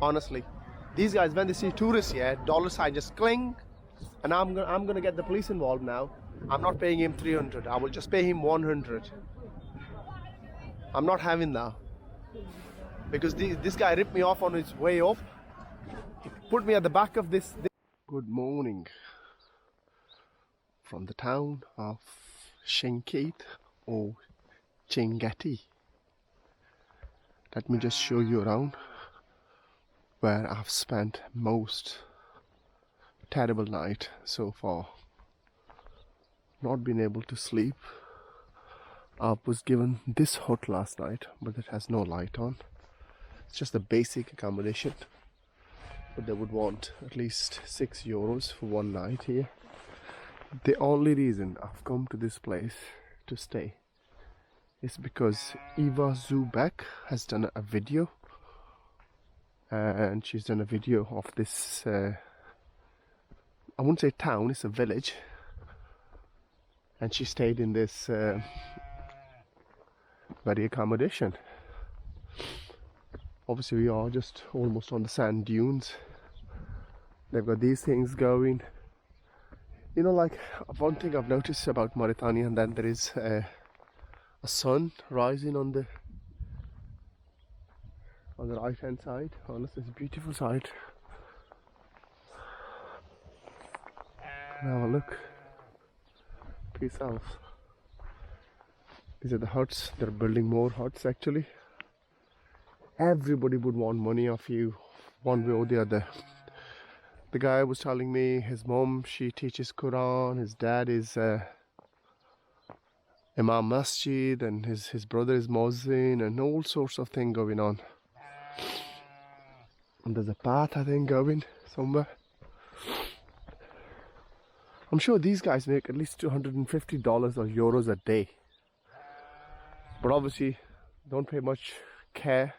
Honestly, these guys, when they see tourists here, dollar sign just cling, and I'm gonna get the police involved now. I'm not paying him 300. I will just pay him 100. I'm not having that because this guy ripped me off on his way up. He put me at the back of this. Good morning from the town of Chinguetti or Chinguetti. Let me just show you around where I've spent most terrible night so far. Not been able to sleep. I was given this hut last night, but it has no light on. It's just a basic accommodation, but they would want at least €6 for one night here. The only reason I've come to this place to stay is because Eva Zubek has done a video, and she's done a video of this I wouldn't say town, it's a village, and she stayed in this very accommodation. Obviously we are just almost on the sand dunes. They've got these things going, you know, like one thing I've noticed about Mauritania, and then there is a sun rising on the right hand side. Honestly, it's a beautiful sight. Now look for yourself. These are the huts. They're building more huts actually. Everybody would want money off you one way or the other. The guy was telling me his mom, she teaches Quran, his dad is Imam Masjid, and his brother is Muezzin, and all sorts of things going on. And there's a path, I think, going somewhere. I'm sure these guys make at least $250 or euros a day. But obviously, don't pay much care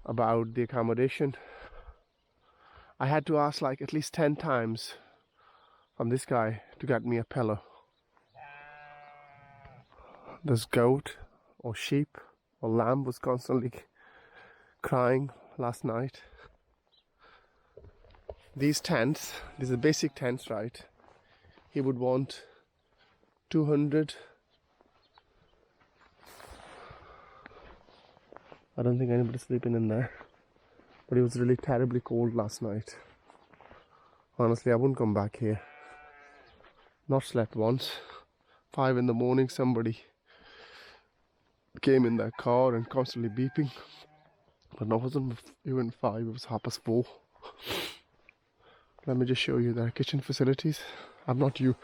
about the accommodation. I had to ask like at least 10 times from this guy to get me a pillow. This goat or sheep or lamb was constantly crying last night. These tents, these are basic tents, right? He would want 200. I don't think anybody's sleeping in there. But it was really terribly cold last night. Honestly, I wouldn't come back here. Not slept once. 5 in the morning, somebody came in their car and constantly beeping. But no, it wasn't even 5, it was 4:30. Let me just show you their kitchen facilities. I'm not you,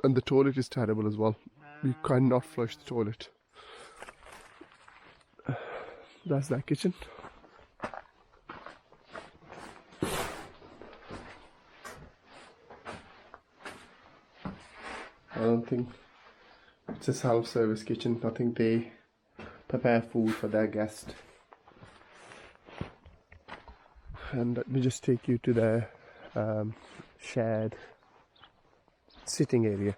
and the toilet is terrible as well. You cannot flush the toilet. That's their kitchen. I don't think it's a self-service kitchen. I think they prepare food for their guests. And let me just take you to their shared sitting area.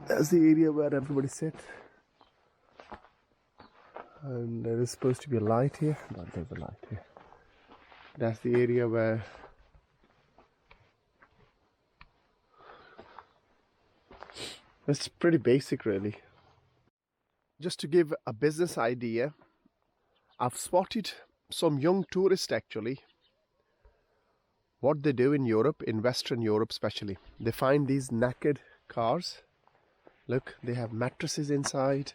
That's the area where everybody sits. And there is supposed to be a light here. No, there's a light here. That's the area where it's pretty basic really. Just to give a business idea, I've spotted some young tourists actually. What they do in Europe, in Western Europe especially, they find these naked cars. Look, they have mattresses inside.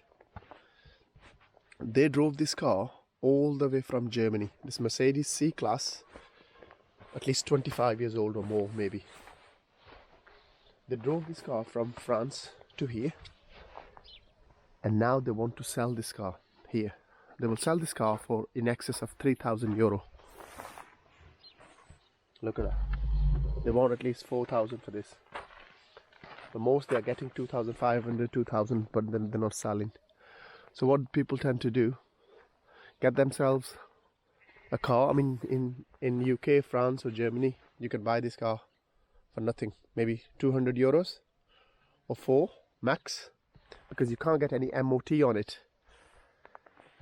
They drove this car all the way from Germany. This Mercedes C-Class, at least 25 years old or more maybe. They drove this car from France to here. And now they want to sell this car here. They will sell this car for in excess of €3,000. Look at that. They want at least 4,000 for this. The most they are getting 2,500, 2,000, but then they're not selling. So what people tend to do, get themselves a car. I mean, in UK, France or Germany, you can buy this car for nothing. Maybe €200 or 4 max, because you can't get any MOT on it.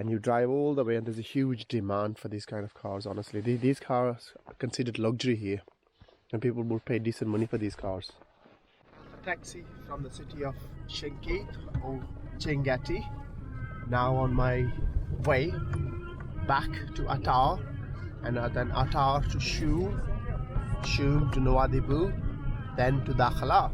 and you drive all the way, and there's a huge demand for these kind of cars. Honestly, these cars are considered luxury here, and people will pay decent money for these cars. A taxi from the city of Chinguetti or Chinguetti. Now on my way back to Atar, and then Atar to Shum to Nouadhibou, then to Dakhla.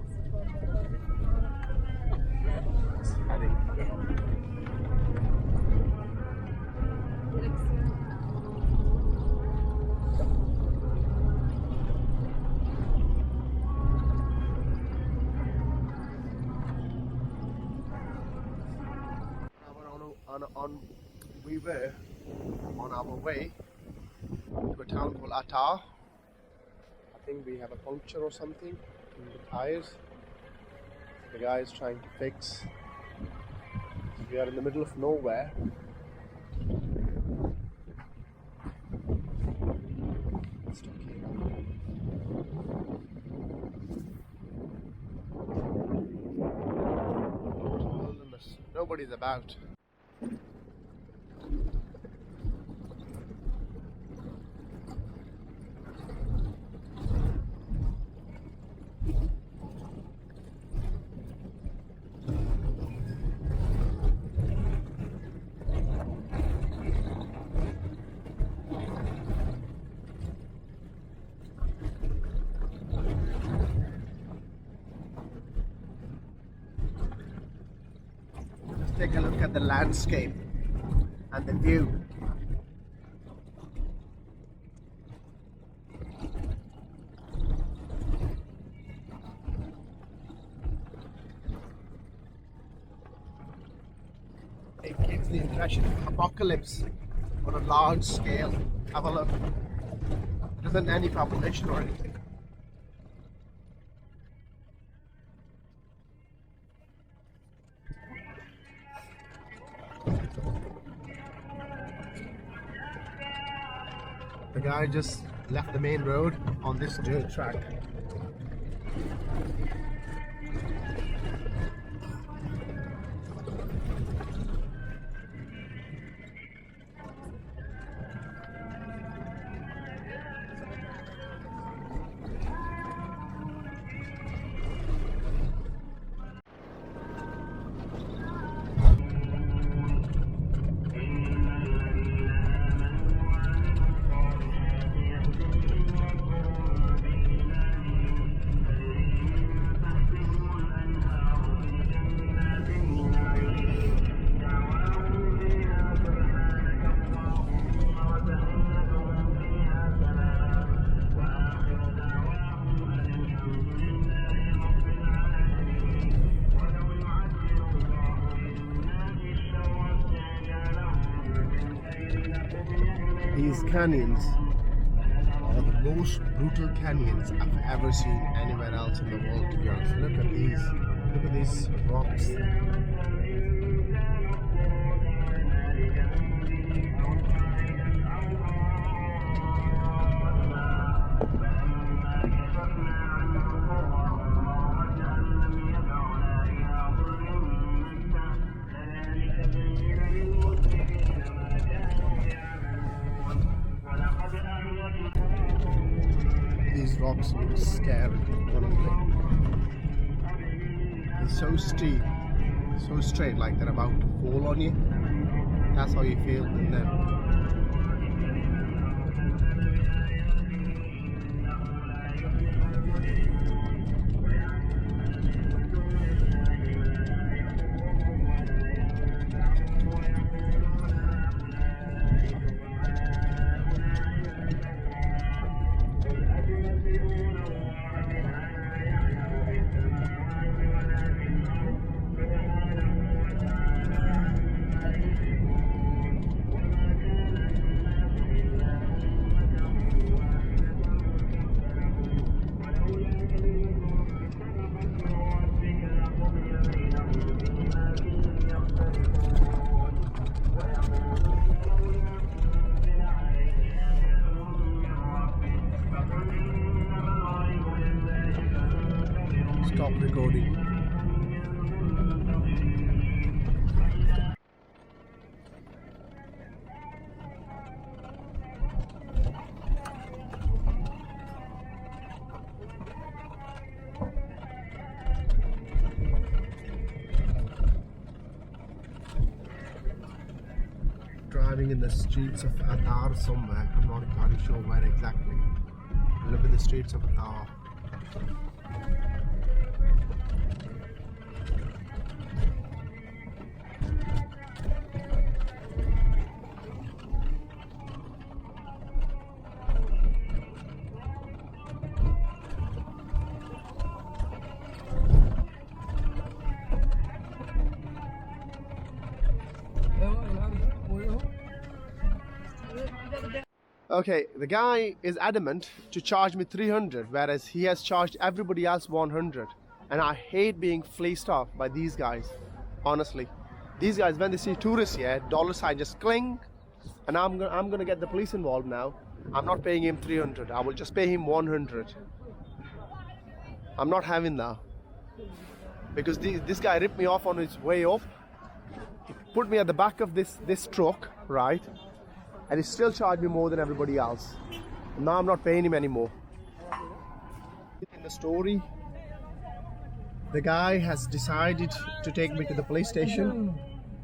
We were on our way to a town called Atar. I think we have a puncture or something in the tires. The guy is trying to fix. We are in the middle of nowhere. Stuck here. Nobody's about. Take a look at the landscape and the view. It gives the impression of apocalypse on a large scale. Have a look. There isn't any population or anything. The guy just left the main road on this dirt track. These canyons are the most brutal canyons I've ever seen anywhere else in the world, to be honest. Look at these rocks. These rocks look scary, honestly. It's so steep, so straight, like they're about to fall on you. That's how you feel in them. driving in the streets of Atar somewhere. I'm not entirely sure where exactly. Look at the streets of Atar. Okay, the guy is adamant to charge me 300, whereas he has charged everybody else 100. And I hate being fleeced off by these guys, honestly. These guys, when they see tourists here, dollar sign just cling, and I'm gonna get the police involved now. I'm not paying him 300, I will just pay him 100. I'm not having that. Because this guy ripped me off on his way up. He put me at the back of this truck, right? And he still charged me more than everybody else. And now I'm not paying him anymore. In the story, the guy has decided to take me to the police station.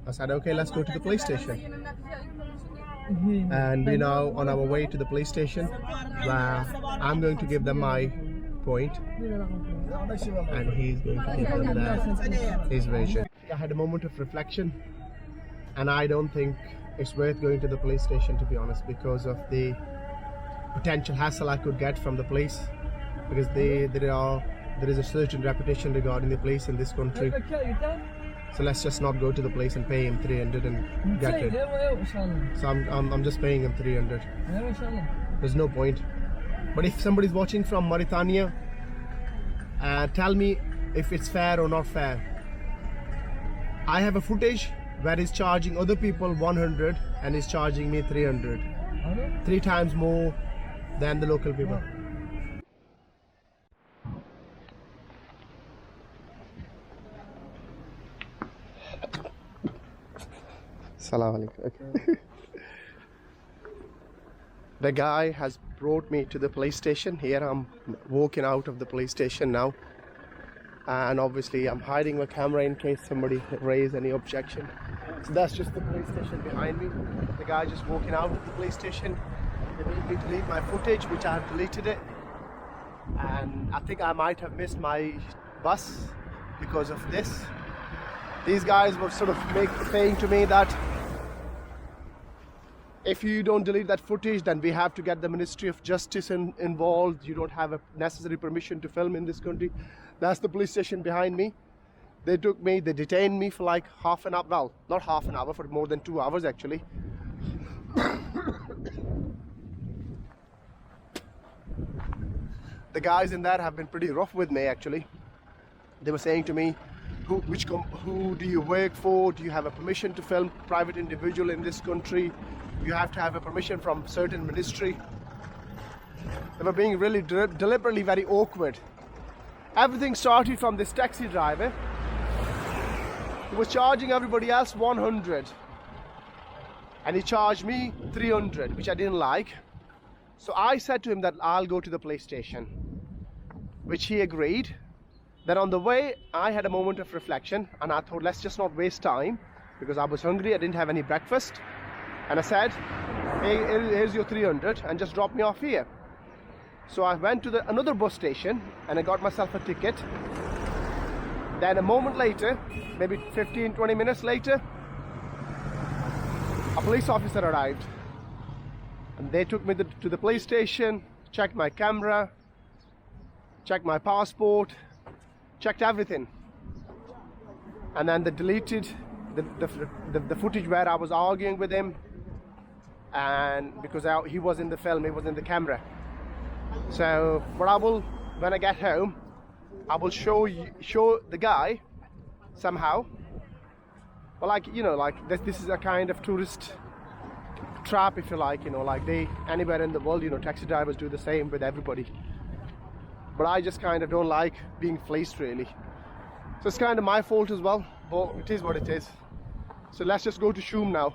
I said, okay, let's go to the police station. And we're now on our way to the police station, where I'm going to give them my point, and he's going to give them his version. I had a moment of reflection, and I don't think it's worth going to the police station, to be honest, because of the potential hassle I could get from the police, because there is a certain reputation regarding the police in this country. So let's just not go to the police and pay him 300 and get it. So I'm just paying him 300. There's no point. But if somebody's watching from Mauritania, tell me if it's fair or not fair. I have a footage where he's charging other people 100 and he's charging me 300. 3 times more than the local people. Assalamu alaikum. Okay. The guy has brought me to the police station. Here I'm walking out of the police station now. And obviously I'm hiding my camera in case somebody raise any objection. So that's just the police station behind me. The guy just walking out of the police station. They need me to delete my footage, which I have deleted it. And I think I might have missed my bus because of this. These guys were sort of saying to me that if you don't delete that footage, then we have to get the Ministry of Justice involved. You don't have a necessary permission to film in this country. That's the police station behind me. They detained me for like half an hour, well, not half an hour, for more than 2 hours actually. The guys in there have been pretty rough with me actually. They were saying to me, who do you work for? Do you have a permission to film private individual in this country? You have to have a permission from certain ministry. They were being really deliberately very awkward. Everything started from this taxi driver. He was charging everybody else 100 and he charged me 300, which I didn't like. So I said to him that I'll go to the police station, which he agreed. Then on the way I had a moment of reflection and I thought, let's just not waste time, because I was hungry, I didn't have any breakfast. And I said, hey, here's your 300 and just drop me off here. So I went to another bus station and I got myself a ticket. Then a moment later, maybe 15-20 minutes later, a police officer arrived. And they took me to the police station, checked my camera, checked my passport, checked everything. And then they deleted the footage where I was arguing with him, and because he was in the film, he was in the camera. So what I will, when I get home, I will show the guy somehow. But like, you know, like this is a kind of tourist trap, if you like, you know, like anywhere in the world, you know, taxi drivers do the same with everybody. But I just kind of don't like being fleeced really. So it's kind of my fault as well, but it is what it is. So let's just go to Shoom now.